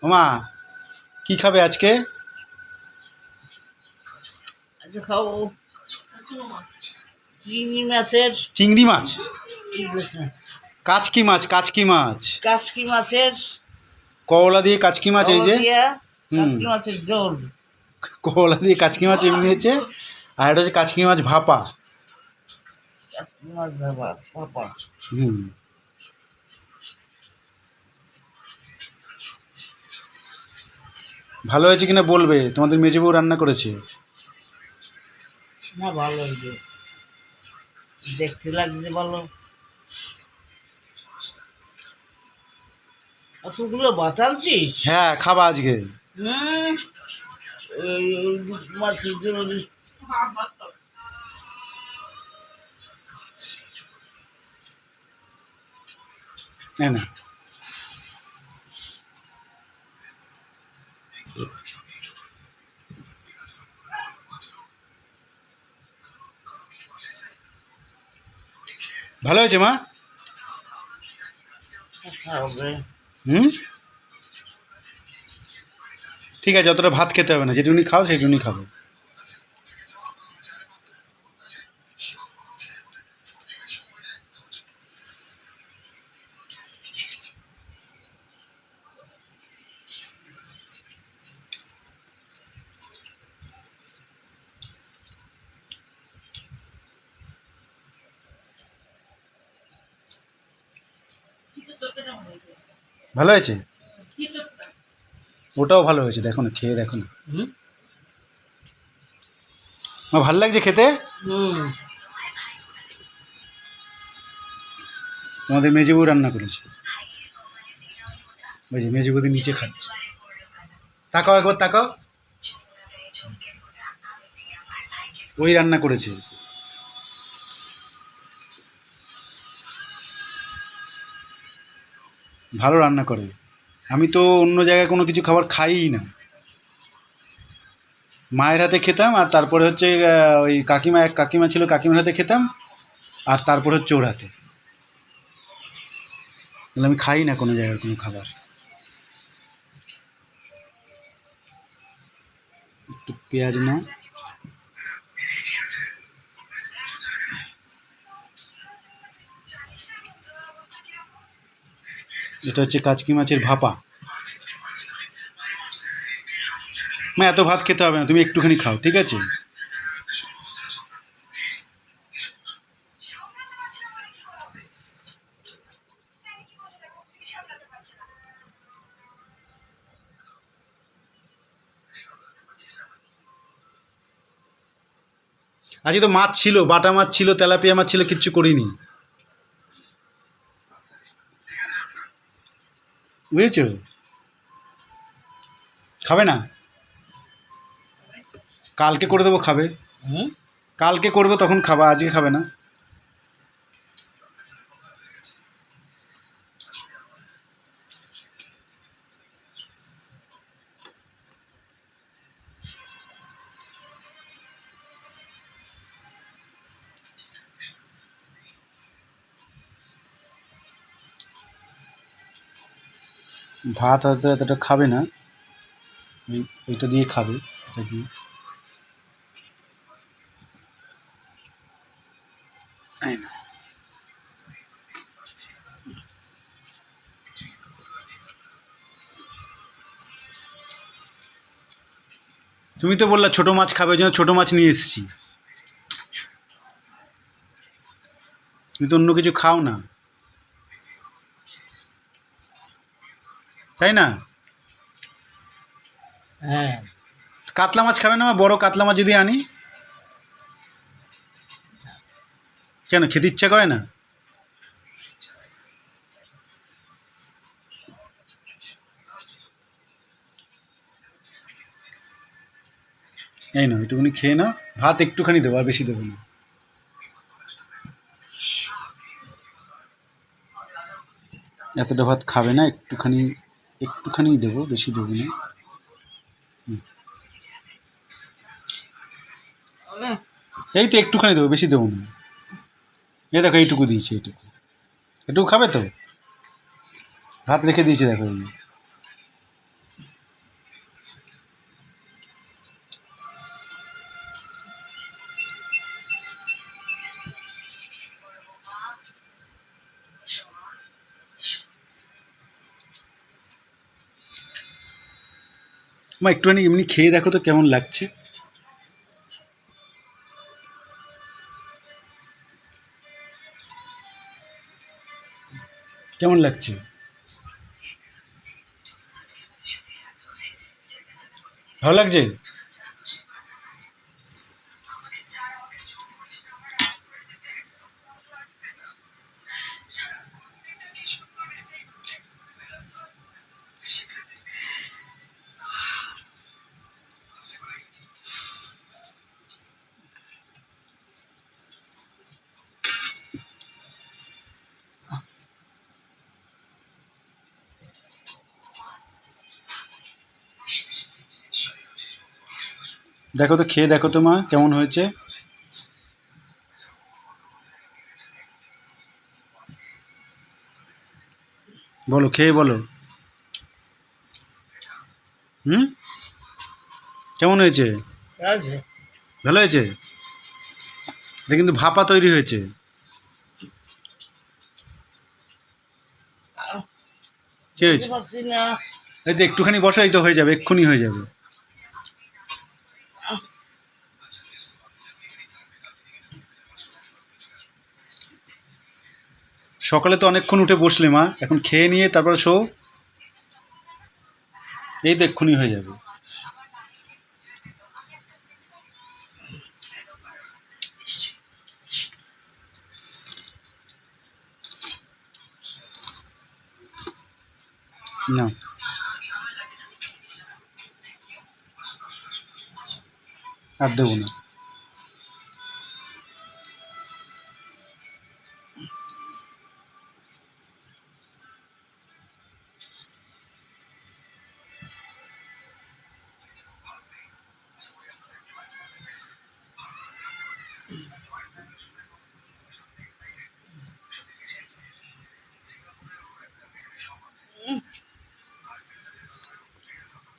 ওমা কি খাবে আজকে? আজকে খাবো চিংড়ি মাছের চিংড়ি মাছ, কাচকি মাছ, কাচকি মাছ, কাচকি মাছের করলা দিয়ে কাচকি মাছ। এই যে কাচকি মাছের ঝোল, করলা দিয়ে কাচকি মাছ এমনি হয়েছে, আর এটা হচ্ছে কাচকি মাছ ভাপা। কাচকি মাছ ভাপা। হুম, ভালো হয়েছে কিনা বলবে, তোমাদের মেজবউ রান্না করেছে। না ভালো হয়েছে, দেখতে লাগছে ভালো। অতগুলো ভাত আনছিস? হ্যাঁ, খাবা আজকে? মাছের ঝোল না ভালো হয়েছে মা? হুম, ঠিক আছে, অতটা ভাত খেতে হবে না, যেটুকুনি খাও সেইটুকুনি খাবো। ভালো হয়েছে, ওটাও ভালো হয়েছে, দেখো না, খেয়ে দেখো না। আমার ভালো লাগছে খেতে। তোমাদের মেজবউ রান্না করেছে, ওই যে মেজবউদি নিচে খাচ্ছে। তাকাও একবার, তাকাও, ওই রান্না করেছে। ভালো রান্না করে। আমি তো অন্য জায়গায় কোনো কিছু খাবার খাইই না, মায়ের হাতে খেতাম, আর তারপরে হচ্ছে ওই কাকিমা, এক কাকিমা ছিল, কাকিমার হাতে খেতাম, আর তারপর হচ্ছে ওর হাতে। আমি খাই না কোনো জায়গার কোনো খাবার। একটু পেঁয়াজ নাও। এটা হচ্ছে কাচকি মাছের ভাপা। মা এত ভাত খেতে হবে না, তুমি একটুখানি খাও, ঠিক আছে? আজকে তো মাছ ছিল, বাটা মাছ ছিল, তেলাপিয়া মাছ ছিল, কিচ্ছু করিনি, বুঝেছ? খাবে না? কালকে করে দেবো, খাবে। কালকে করবো, তখন খাবা, আজকে খাবে না। ভাত হয়তো এতটা খাবে না, এইটা দিয়ে খাবে, এটা দিয়ে। এই না, তুমি তো বললা ছোটো মাছ খাবে, ওই জন্য ছোটো মাছ নিয়ে এসেছি। তুমি তো অন্য কিছু খাও না, তাই না? হ্যাঁ, কাতলা মাছ খাবে না? বড় কাতলা মাছ যদি আনি? কেন, খেতে ইচ্ছা করে না? এই না, একটুখানি খেয়ে নাও, ভাত একটুখানি দেবো, আর বেশি দেবো না। এতটা ভাত খাবে না, একটুখানি, একটুখানি দেবো, বেশি দেবো না। এই তো একটুখানি দেবো, বেশি দেবো না। এই দেখো, এইটুকু দিয়েছি, এইটুকু, এটুকু খাবে তো? ভাত রেখে দিয়েছি, দেখো। মা একটুখানি এমনি খেয়ে দেখো তো কেমন লাগছে। কেমন লাগছে? ভালো লাগছে? দেখো তো, খেয়ে দেখো তো মা কেমন হয়েছে। বলো, খেয়ে বলো। হুম, কেমন হয়েছে? আছে ভালো হয়েছে? এটা কিন্তু ভাপা তৈরি হয়েছে। কি হয়েছে? পারছি না। এই তো একটুখানি বসো, এই তো হয়ে যাবে, এক্ষুনি হয়ে যাবে। সকালে তো অনেকক্ষণ উঠে বসলে মা, এখন খেয়ে নিয়ে তারপরে শো। এই তো এক্ষুনি হয়ে যাবে। না, আর দেবো না।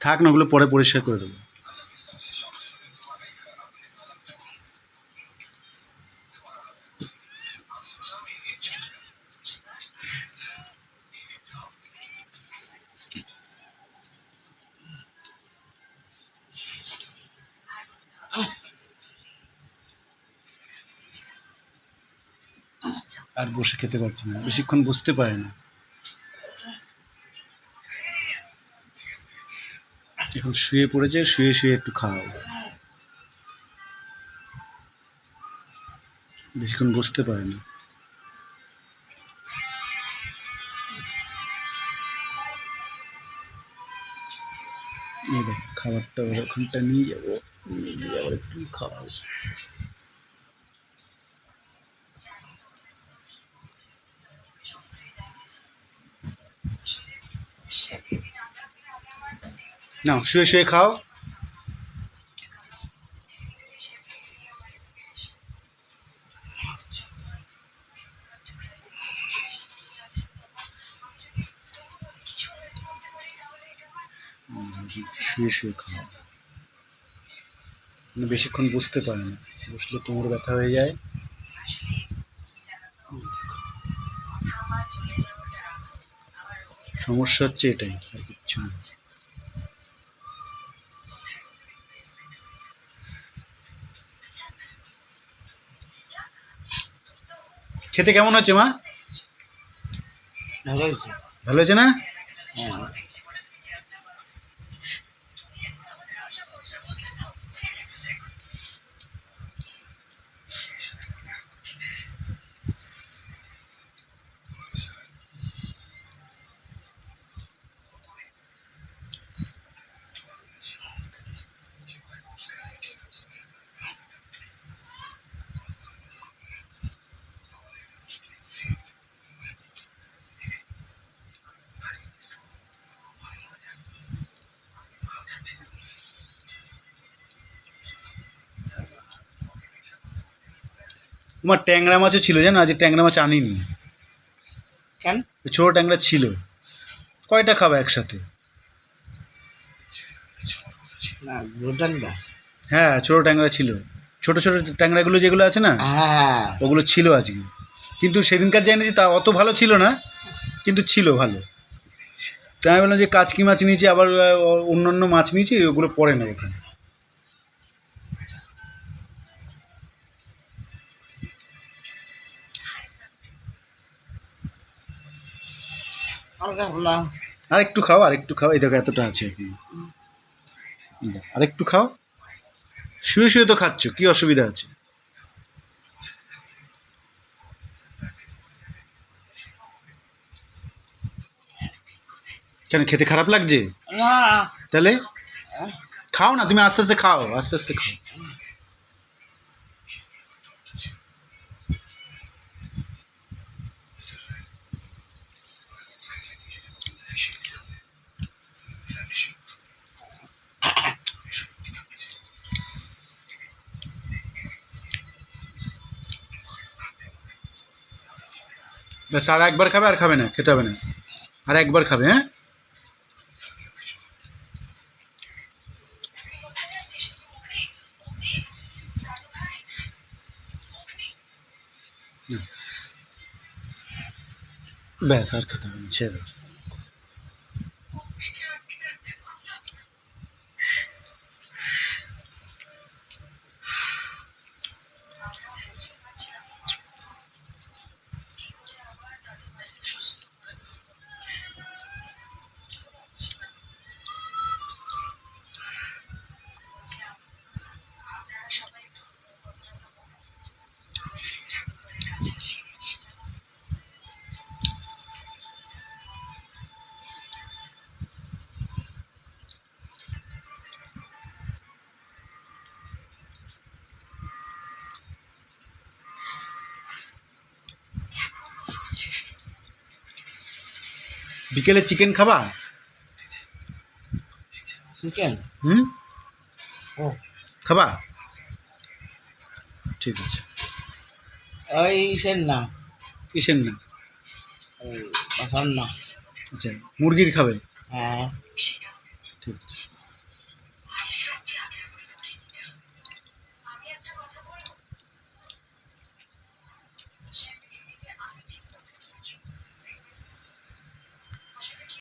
থাক না, ওগুলো পরে পরিষ্কার করে দেবো। আর বসে খেতে পারছি না, বেশিক্ষণ বসতে পারে না। এখন শুয়ে পড়েছে, শুয়ে শুয়ে একটু খাওয়াবো। বেশিক্ষণ বসতে পারে না। এই দেখ, খাবারটা ওখানটা নিয়ে যাবো, নিয়ে গিয়ে আবার একটু খাওয়াবো। না, শুয়ে শুয়ে খাও। শুয়ে শুয়ে খাও, মানে বেশিক্ষণ বসতে পারে না, বসলে কোমর ব্যথা হয়ে যায়। সমস্যা হচ্ছে এটাই, আর কিচ্ছু না। খেতে কেমন হচ্ছে মা? ভালো হয়েছে। ভালো হয়েছে না? হ্যাঁ। তোমার ট্যাংরা মাছও ছিল জানো, আজ ট্যাংরা মাছ আনিনি। কেন? ওই ছোটো ট্যাংরা ছিল। কয়টা খাবা একসাথে? না, গোটানটা। হ্যাঁ, ছোটো ট্যাংরা ছিল। ছোটো ছোটো ট্যাংরাগুলো যেগুলো আছে না, হ্যাঁ, ওগুলো ছিল আজকে। কিন্তু সেদিনকার জানি যে তা অত ভালো ছিল না, কিন্তু ছিল ভালো। তাই আমি বললাম যে কাচকি মাছ নিয়েছি, আবার অন্য মাছ নিয়েছি, ওগুলো পরে নেব এখানে। আর একটু খাও, আর একটু খাও, এই দেখো এতটা আছে এখন। আর একটু খাও, শুয়ে শুয়ে তো খাচ্ছ, কি অসুবিধা আছে? কেন খেতে খারাপ লাগছে? না তাহলে খাও না, তুমি আস্তে আস্তে খাও, আস্তে আস্তে খাও। ব্যাস, আর একবার খাবে, আর খাবে না, খেতে হবে না, আর একবার খাবে। হ্যাঁ, ব্যাস আর খেতে হবে না, ছেড়ে দাও। বিকেলে চিকেন খাবা? চিকেন হুম, ও খাবা? ঠিক আছে। ওই সেন না, কিসের না? ওই পাঠান না। আচ্ছা, মুরগির খাবে? হ্যাঁ